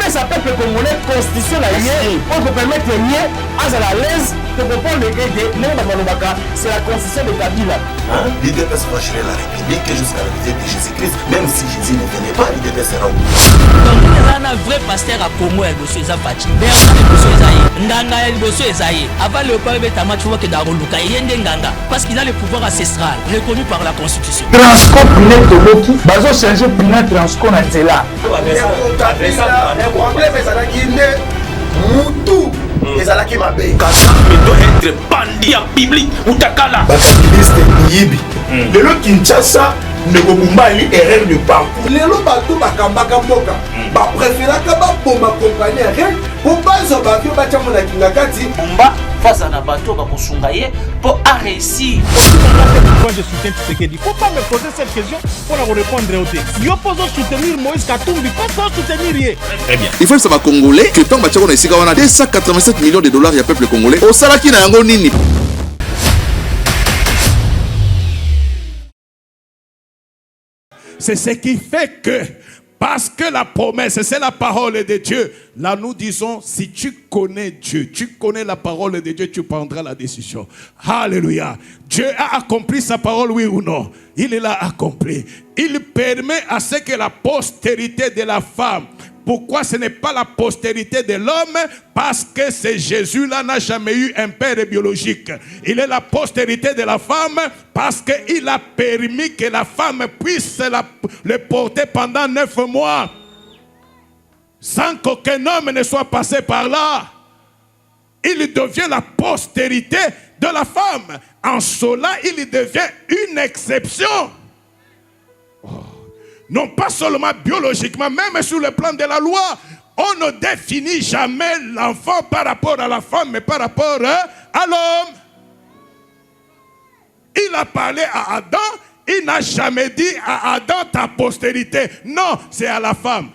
sa peuple congolais constitution la liée pour permettre lié à la l'aise de comprendre c'est la constitution de Kabila. L'IDPS va gérer la République jusqu'à la visite de Jésus-Christ. Même si Jésus ne venait pas, l'IDPS sera où? Donc il y a un vrai pasteur à Congo et monsieur Zafati. Bernard Bosso Ezaïe, Ndanga et Bosso Ezaïe. Avant le peuple Betama, tu vois que Daroluka et Ndanga, parce qu'il a le pouvoir ancestral reconnu par la Constitution. Transco Pinet Toloki, bazo changer Pinet Transco na Nzela. Moutou ezalaki mabe doit être bandit en biblique utakala bakabiliste yibi lelo Kinshasa ne kobumbali erreur de parcours lelo bato bakambaka mboka bapréféraka baboma compagnie rien po bazo bavio batiamo na kingakati Bomba face à Nabato Bakosungaye pour réussir. Moi je soutiens Tshisekedi. Il ne faut pas me poser cette question pour répondre au texte. Il faut soutenir Moïse Katumbi, pas soutenir rien. Très bien. Il faut savoir congolais que tant que tu as 287 millions de dollars, il y a peuple congolais. Au Salaki na yango nini. C'est ce qui fait que, parce que la promesse, c'est la parole de Dieu. Là, nous disons, si tu connais Dieu, tu connais la parole de Dieu, tu prendras la décision. Alléluia. Dieu a accompli sa parole, oui ou non? Il l'a accompli. Il permet à ce que la postérité de la femme. Pourquoi ce n'est pas la postérité de l'homme? Parce que c'est Jésus-là n'a jamais eu un père biologique. Il est la postérité de la femme parce qu'il a permis que la femme puisse le porter pendant 9 mois. Sans qu'aucun homme ne soit passé par là. Il devient la postérité de la femme. En cela, il devient une exception. Non pas seulement biologiquement, même sur le plan de la loi, on ne définit jamais l'enfant par rapport à la femme, mais par rapport à l'homme. Il a parlé à Adam, il n'a jamais dit à Adam ta postérité. Non, c'est à la femme.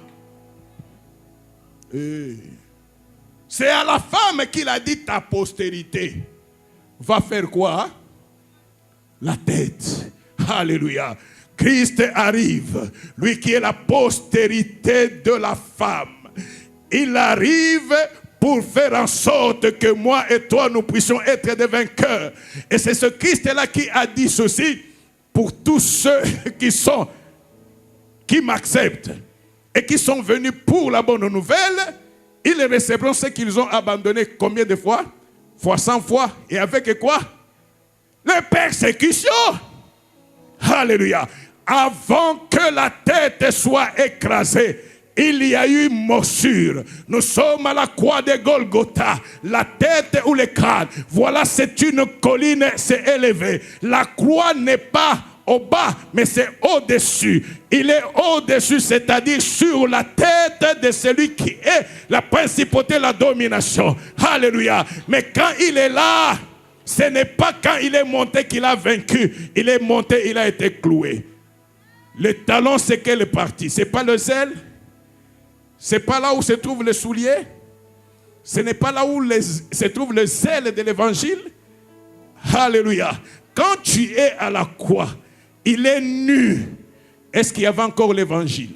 C'est à la femme qu'il a dit ta postérité. Va faire quoi? La tête. Alléluia. Christ arrive, lui qui est la postérité de la femme. Il arrive pour faire en sorte que moi et toi, nous puissions être des vainqueurs. Et c'est ce Christ-là qui a dit ceci pour tous ceux qui m'acceptent et qui sont venus pour la bonne nouvelle. Ils recevront ce qu'ils ont abandonné combien de fois? Fois 100 fois. Et avec quoi? Les persécutions. Alléluia. Avant que la tête soit écrasée, il y a eu morsure. Nous sommes à la croix de Golgotha. La tête ou le crâne. Voilà, c'est une colline, c'est élevé. La croix n'est pas au bas, mais c'est au-dessus. Il est au-dessus, c'est-à-dire sur la tête de celui qui est la principauté, la domination. Alléluia. Mais quand il est là, ce n'est pas quand il est monté qu'il a vaincu. Il est monté, il a été cloué. Le talon, c'est quelle partie? Ce n'est pas le zèle? Ce n'est pas là où se trouve le soulier? Ce n'est pas là où se trouve le zèle de l'évangile? Alléluia. Quand tu es à la croix, il est nu. Est-ce qu'il y avait encore l'évangile?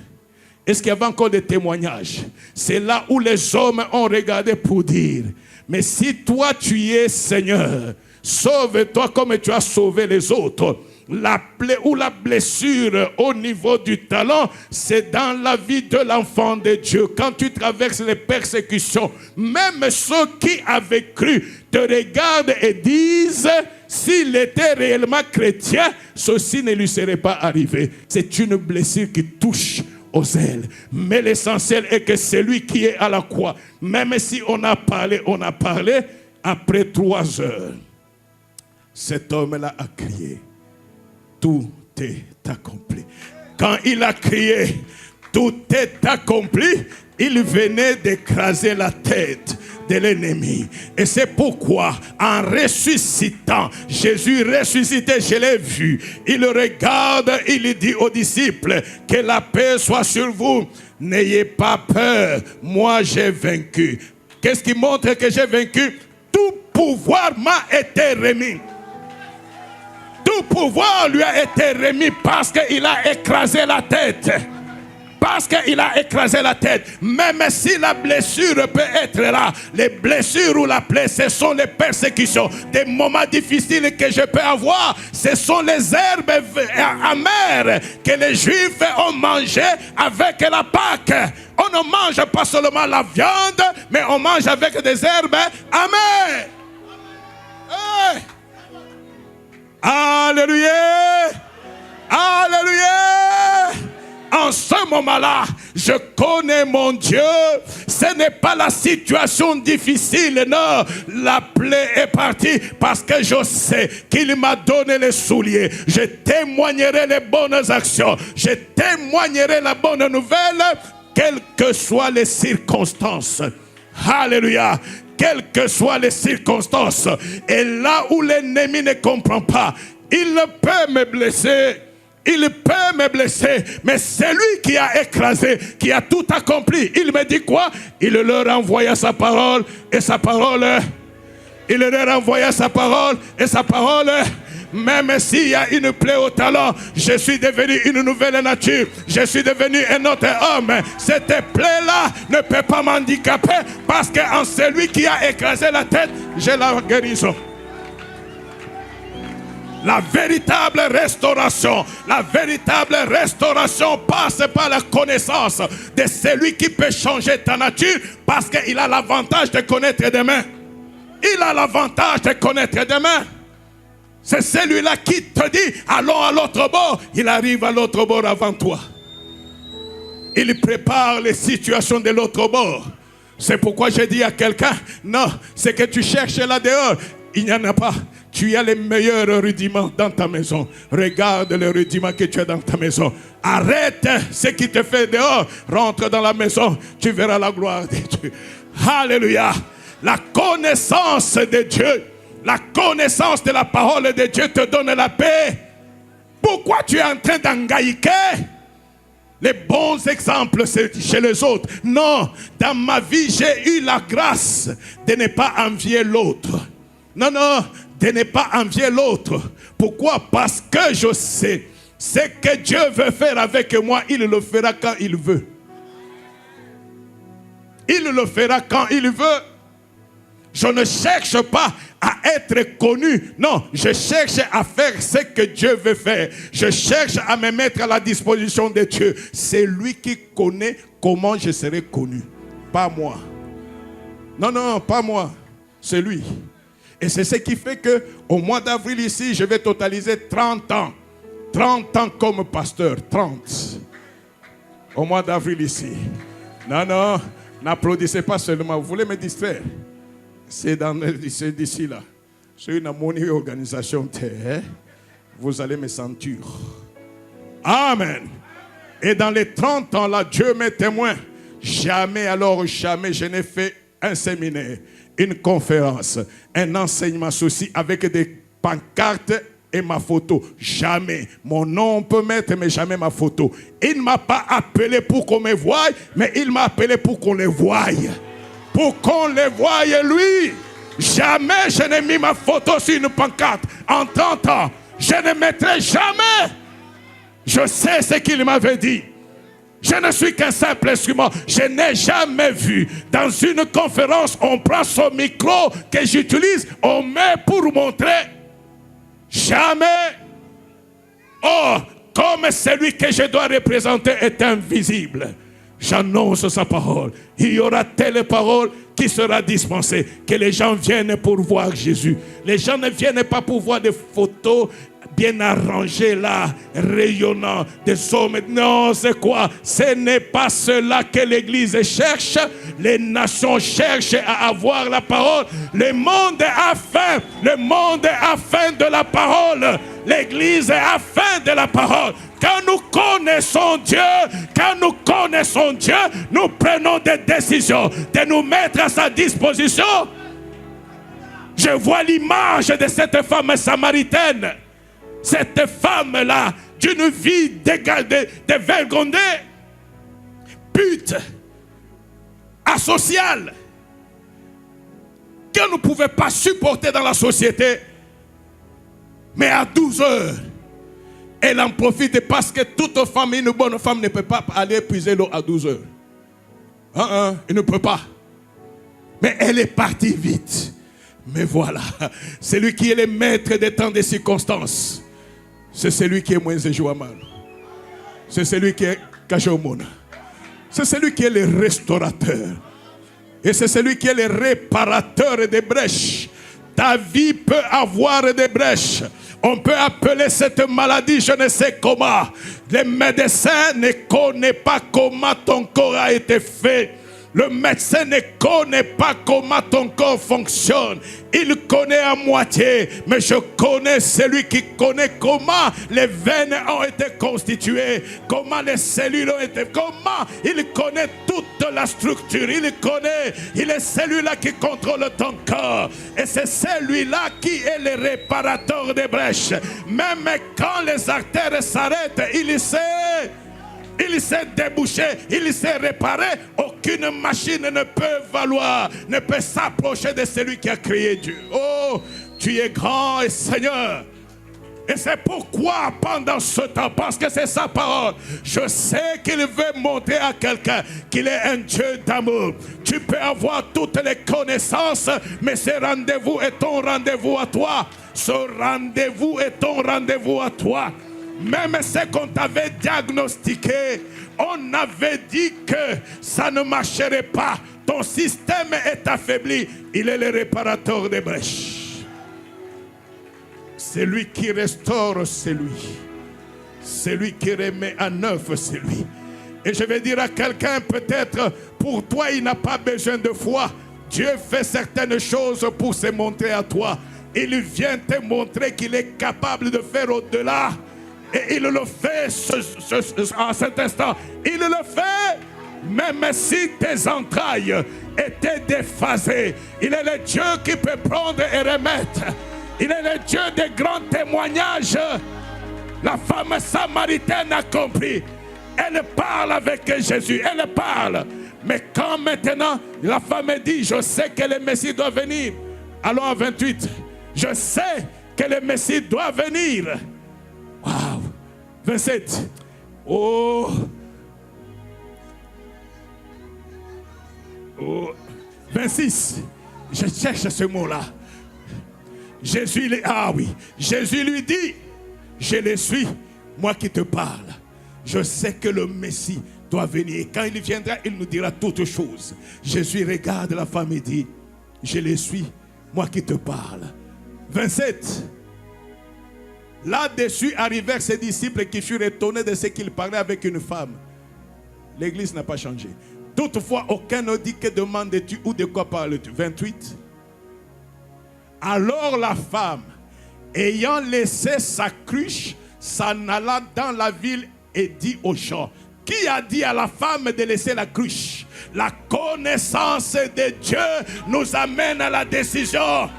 Est-ce qu'il y avait encore des témoignages? C'est là où les hommes ont regardé pour dire, mais si toi tu es Seigneur, sauve-toi comme tu as sauvé les autres. La plaie ou la blessure au niveau du talon, c'est dans la vie de l'enfant de Dieu. Quand tu traverses les persécutions, même ceux qui avaient cru te regardent et disent, s'il était réellement chrétien, ceci ne lui serait pas arrivé. C'est une blessure qui touche aux ailes. Mais l'essentiel est que celui qui est à la croix, même si on a parlé, après 3 heures, cet homme-là a crié. Tout est accompli. Quand il a crié, tout est accompli, il venait d'écraser la tête de l'ennemi. Et c'est pourquoi, en ressuscitant, Jésus ressuscité, je l'ai vu. Il regarde, il dit aux disciples, que la paix soit sur vous. N'ayez pas peur, moi j'ai vaincu. Qu'est-ce qui montre que j'ai vaincu? Tout pouvoir m'a été remis. Tout pouvoir lui a été remis parce qu'il a écrasé la tête. parce qu'il a écrasé la tête. Même si la blessure peut être là, les blessures ou la plaie, ce sont les persécutions, des moments difficiles que je peux avoir. Ce sont les herbes amères que les Juifs ont mangées avec la Pâque. On ne mange pas seulement la viande, mais on mange avec des herbes amères. Hey. Alléluia! Alléluia! En ce moment-là, je connais mon Dieu. Ce n'est pas la situation difficile, non. La plaie est partie parce que je sais qu'il m'a donné les souliers. Je témoignerai les bonnes actions. Je témoignerai la bonne nouvelle, quelles que soient les circonstances. Alléluia. Quelles que soient les circonstances. Et là où l'ennemi ne comprend pas, il peut me blesser. Il peut me blesser, mais c'est lui qui a écrasé, qui a tout accompli. Il me dit quoi? Il leur envoya sa parole et sa parole. Il leur envoya sa parole et sa parole. Même s'il y a une plaie au talon, je suis devenu une nouvelle nature. Je suis devenu un autre homme. Cette plaie-là ne peut pas m'handicaper parce qu'en celui qui a écrasé la tête, j'ai la guérison. La véritable restauration passe par la connaissance de celui qui peut changer ta nature parce qu'il a l'avantage de connaître demain. Il a l'avantage de connaître demain. C'est celui-là qui te dit, allons à l'autre bord. Il arrive à l'autre bord avant toi. Il prépare les situations de l'autre bord. C'est pourquoi j'ai dit à quelqu'un, non, ce que tu cherches là dehors, il n'y en a pas. Tu as les meilleurs rudiments dans ta maison. Regarde les rudiments que tu as dans ta maison. Arrête ce qui te fait dehors. Rentre dans la maison. Tu verras la gloire de Dieu. Alléluia. La connaissance de Dieu, la connaissance de la parole de Dieu te donne la paix. Pourquoi tu es en train d'engaïquer? Les bons exemples, c'est chez les autres. Non, dans ma vie, j'ai eu la grâce de ne pas envier l'autre. Non, de ne pas envier l'autre. Pourquoi? Parce que je sais ce que Dieu veut faire avec moi, il le fera quand il veut. Il le fera quand il veut. Je ne cherche pas à être connu. Non, je cherche à faire ce que Dieu veut faire. Je cherche à me mettre à la disposition de Dieu. C'est lui qui connaît comment je serai connu. Pas moi. Non, pas moi. C'est lui. Et c'est ce qui fait qu'au mois d'avril ici, je vais totaliser 30 ans. 30 ans comme pasteur. 30. Au mois d'avril ici. Non, n'applaudissez pas seulement. Vous voulez me distraire? C'est d'ici là. C'est une harmonie organisation. Vous allez me sentir. Amen. Et dans les 30 ans là, Dieu m'est témoin. Jamais je n'ai fait un séminaire, une conférence, un enseignement souci avec des pancartes et ma photo. Jamais. Mon nom on peut mettre, mais jamais ma photo. Il ne m'a pas appelé pour qu'on me voie, mais il m'a appelé pour qu'on le voie. Pour qu'on le voie lui. Jamais je n'ai mis ma photo sur une pancarte. En 30 ans, je ne mettrai jamais. Je sais ce qu'il m'avait dit. Je ne suis qu'un simple instrument. Je n'ai jamais vu dans une conférence, on prend son micro que j'utilise, on met pour montrer. Jamais. Oh, comme celui que je dois représenter est invisible. J'annonce sa parole. Il y aura telle parole qui sera dispensée, que les gens viennent pour voir Jésus. Les gens ne viennent pas pour voir des photos bien arrangées là, rayonnant des hommes. Non, c'est quoi? Ce n'est pas cela que l'Église cherche. Les nations cherchent à avoir la parole. Le monde a faim. Le monde a faim de la parole. L'Église a faim de la parole. Quand nous connaissons Dieu, nous prenons des décisions de nous mettre à sa disposition. Je vois l'image de cette femme samaritaine. Cette femme-là, d'une vie dévergondée, pute, asociale, qu'elle ne pouvait pas supporter dans la société. Mais à 12 heures, Elle en profite parce que toute femme, une bonne femme ne peut pas aller puiser l'eau à 12 heures. Elle ne peut pas. Mais elle est partie vite. Mais voilà, celui qui est le maître des temps des circonstances, c'est celui qui est moins mal. C'est celui qui est caché au monde. C'est celui qui est le restaurateur. Et c'est celui qui est le réparateur des brèches. Ta vie peut avoir des brèches. On peut appeler cette maladie, je ne sais comment. Les médecins ne connaissent pas comment ton corps a été fait. Le médecin ne connaît pas comment ton corps fonctionne. Il connaît à moitié. Mais je connais celui qui connaît comment les veines ont été constituées. Comment les cellules ont été. Comment il connaît toute la structure. Il est celui-là qui contrôle ton corps. Et c'est celui-là qui est le réparateur des brèches. Même quand les artères s'arrêtent, il sait déboucher, il sait réparer. Aucune machine ne peut s'approcher de celui qui a créé Dieu. Oh, tu es grand et Seigneur. Et c'est pourquoi pendant ce temps, parce que c'est sa parole, je sais qu'il veut montrer à quelqu'un qu'il est un Dieu d'amour. Tu peux avoir toutes les connaissances, mais ce rendez-vous est ton rendez-vous à toi. Ce rendez-vous est ton rendez-vous à toi. Même ce qu'on t'avait diagnostiqué, on avait dit que ça ne marcherait pas. Ton système est affaibli. Il est le réparateur des brèches. C'est lui qui restaure, c'est lui. C'est lui qui remet à neuf, c'est lui. Et je vais dire à quelqu'un, peut-être pour toi il n'a pas besoin de foi. Dieu fait certaines choses pour se montrer à toi. Il vient te montrer qu'il est capable de faire au-delà. Et il le fait en cet instant. Il le fait même si tes entrailles étaient déphasées. Il est le Dieu qui peut prendre et remettre. Il est le Dieu des grands témoignages. La femme samaritaine a compris. Elle parle avec Jésus. Elle parle. Mais quand maintenant la femme dit, je sais que le Messie doit venir. Allons à 28. Je sais que le Messie doit venir. Wow. 27. Oh. 26. Je cherche ce mot-là. Jésus lui dit, je le suis, moi qui te parle. Je sais que le Messie doit venir. Et quand il viendra, il nous dira toutes choses. Jésus regarde la femme et dit, je le suis, moi qui te parle. 27. Là-dessus arrivèrent ses disciples qui furent étonnés de ce qu'il parlait avec une femme. L'église n'a pas changé. Toutefois, aucun ne dit que demandes-tu ou de quoi parles-tu. 28. Alors la femme, ayant laissé sa cruche, s'en alla dans la ville et dit aux gens. Qui a dit à la femme de laisser la cruche? La connaissance de Dieu nous amène à la décision.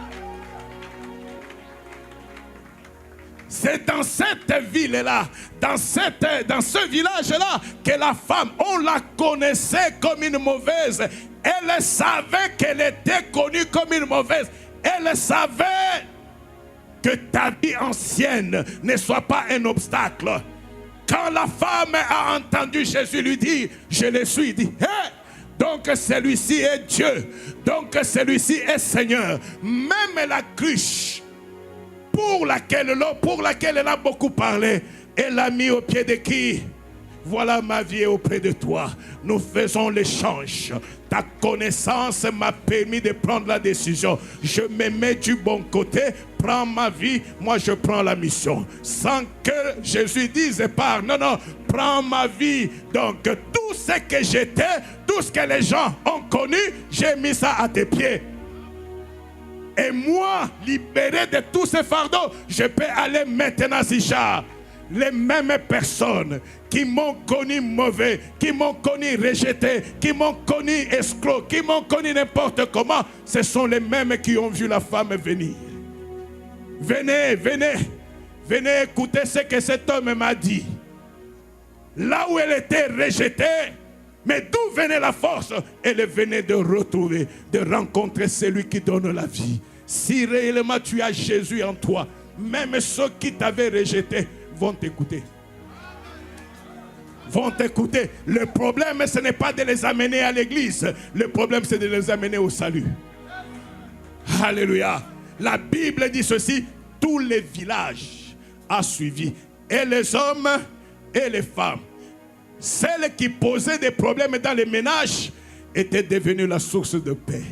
C'est dans cette ville-là, dans ce village-là, que la femme, on la connaissait comme une mauvaise. Elle savait qu'elle était connue comme une mauvaise. Elle savait que ta vie ancienne ne soit pas un obstacle. Quand la femme a entendu Jésus lui dire, je le suis, il dit, hey! Donc celui-ci est Dieu. Donc celui-ci est Seigneur. Même la cruche pour laquelle elle a beaucoup parlé, elle l'a mis au pied de qui? Voilà, ma vie est auprès de toi. Nous faisons l'échange. Ta connaissance m'a permis de prendre la décision. Je me mets du bon côté. Prends ma vie, moi je prends la mission. Sans que Jésus dise pars. Non, non, prends ma vie. Donc tout ce que j'étais, tout ce que les gens ont connu, j'ai mis ça à tes pieds. Et moi, libéré de tous ces fardeaux, je peux aller maintenant, Zichar. Les mêmes personnes qui m'ont connu mauvais, qui m'ont connu rejeté, qui m'ont connu escroc, qui m'ont connu n'importe comment, ce sont les mêmes qui ont vu la femme venir. Venez, venez, venez écouter ce que cet homme m'a dit. Là où elle était rejetée, mais d'où venait la force? Elle venait de retrouver, de rencontrer celui qui donne la vie. Si réellement tu as Jésus en toi, même ceux qui t'avaient rejeté vont t'écouter. Vont t'écouter. Le problème, ce n'est pas de les amener à l'église. Le problème, c'est de les amener au salut. Alléluia. La Bible dit ceci, tous les villages ont suivi, et les hommes et les femmes. Celles qui posaient des problèmes dans les ménages étaient devenues la source de paix,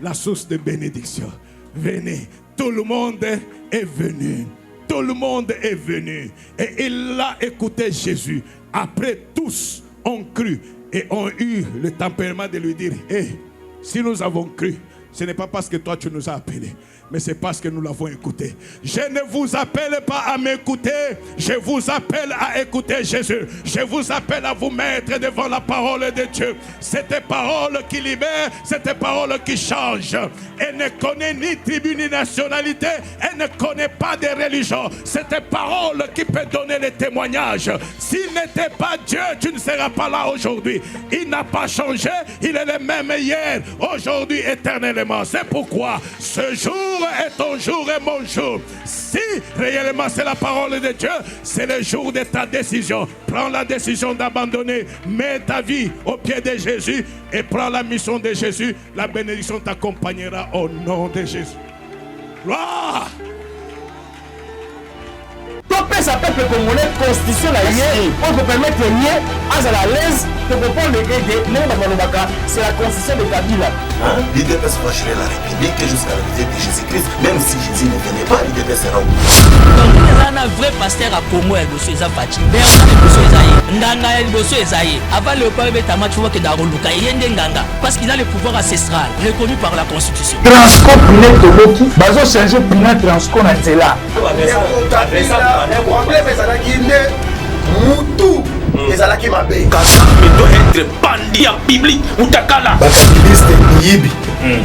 la source de bénédiction. Venez, tout le monde est venu. Tout le monde est venu. Et il a écouté Jésus. Après, tous ont cru et ont eu le tempérament de lui dire, si nous avons cru, ce n'est pas parce que toi tu nous as appelés, mais c'est parce que nous l'avons écouté. Je ne vous appelle pas à m'écouter, je vous appelle à écouter Jésus. Je vous appelle à vous mettre devant la parole de Dieu. Cette parole qui libère, cette parole qui change. Elle ne connaît ni tribu ni nationalité, elle ne connaît pas de religion. Cette parole qui peut donner le témoignage. S'il n'était pas Dieu, tu ne seras pas là aujourd'hui. Il n'a pas changé, il est le même hier, aujourd'hui, éternellement. C'est pourquoi ce jour est ton jour et mon jour. Si réellement c'est la parole de Dieu, c'est le jour de ta décision. Prends la décision d'abandonner, mets ta vie au pied de Jésus et prends la mission de Jésus. La bénédiction t'accompagnera au nom de Jésus. Gloire! topesa peuple congolais constitution na ye pour vous permettre ye à l'aise de comprendre c'est la constitution de Kabila. L'IDPS va gérer la République jusqu'à l'arrivée de Jésus-Christ. Même si Jésus ne venait pas, l'IDPS sera où? Donc il y a un vrai pasteur à Congo et Bosso Ezafachi. Bernard Bosso Ezaïe, Ndanga et Bosso Ezaïe. Avant le peuple Betama, tu vois que Daroluka et Ndanga, parce qu'il a le pouvoir ancestral reconnu par la Constitution. Transco Pinet Toloki, bazo changer Pinet Transco na Zela. problème ezalaki nde mutu ezalaki mabe être bandit en biblique utakala bakabiliste miyibi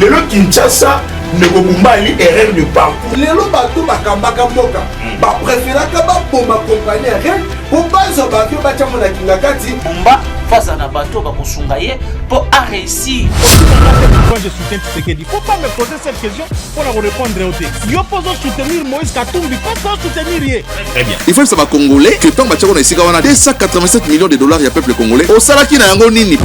lelo Kinshasa nekobumba erreur de parcours lelo bato bakambaka mboka bapréféraka baboma compagnie rien po bazwa bavio batya mona kinga kati bomba face à Nabato Bakosungaye pour réussir. Moi je soutiens Tshisekedi. Il ne faut pas me poser cette question pour répondre au texte. Il faut soutenir Moïse Katumbi, pas soutenir Yé. Très bien. Il faut que ça va congolais que tant que tu as 287 millions de dollars, il y a peuple congolais. Au Salaki na yango nini.